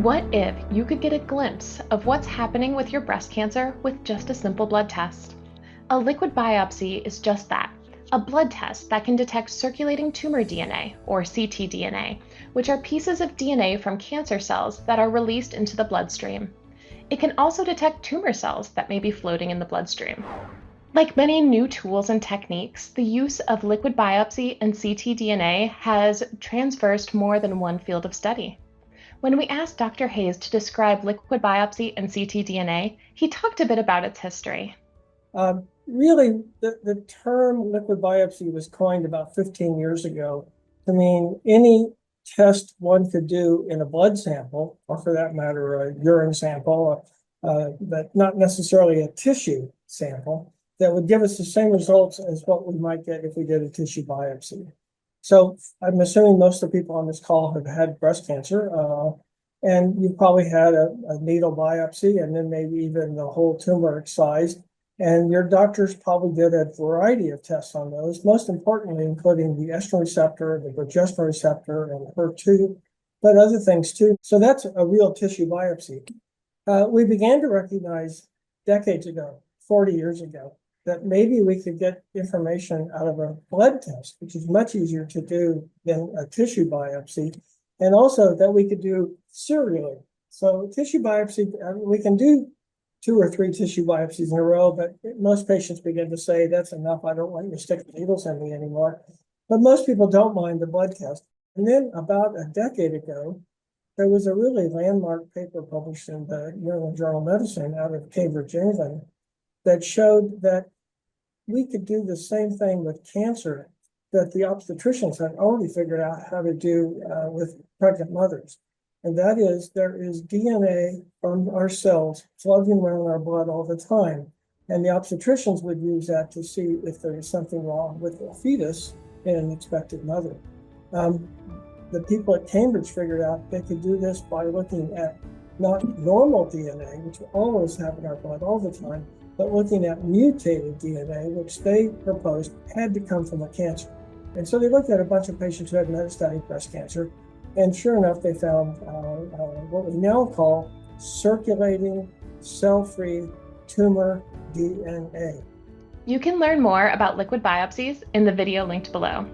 What if you could get a glimpse of what's happening with your breast cancer with just a simple blood test? A liquid biopsy is just that, a blood test that can detect circulating tumor DNA, or ctDNA, which are pieces of DNA from cancer cells that are released into the bloodstream. It can also detect tumor cells that may be floating in the bloodstream. Like many new tools and techniques, the use of liquid biopsy and ctDNA has traversed more than one field of study. When we asked Dr. Hayes to describe liquid biopsy and ctDNA, he talked a bit about its history. Really, the term liquid biopsy was coined about 15 years ago to mean any test one could do in a blood sample, or for that matter, a urine sample, but not necessarily a tissue sample, that would give us the same results as what we might get if we did a tissue biopsy. So I'm assuming most of the people on this call have had breast cancer, and you've probably had a needle biopsy and then maybe even the whole tumor excised. And your doctors probably did a variety of tests on those, most importantly, including the estrogen receptor, the progesterone receptor, and HER2, but other things too. So that's a real tissue biopsy. We began to recognize decades ago, 40 years ago, that maybe we could get information out of a blood test, which is much easier to do than a tissue biopsy, and also that we could do serially. So tissue biopsy, we can do 2 or 3 tissue biopsies in a row, but most patients begin to say, that's enough, I don't want you to stick needles in me anymore. But most people don't mind the blood test. And then about a decade ago, there was a really landmark paper published in the New England Journal of Medicine out of Cambridge, England, that showed that we could do the same thing with cancer that the obstetricians had already figured out how to do with pregnant mothers. And that is, there is DNA from our cells floating around our blood all the time. And the obstetricians would use that to see if there is something wrong with the fetus in an expected mother. The people at Cambridge figured out they could do this by looking at not normal DNA, which we always have in our blood all the time, but looking at mutated DNA, which they proposed had to come from a cancer. And so they looked at a bunch of patients who had metastatic breast cancer, and sure enough, they found what we now call circulating cell-free tumor DNA. You can learn more about liquid biopsies in the video linked below.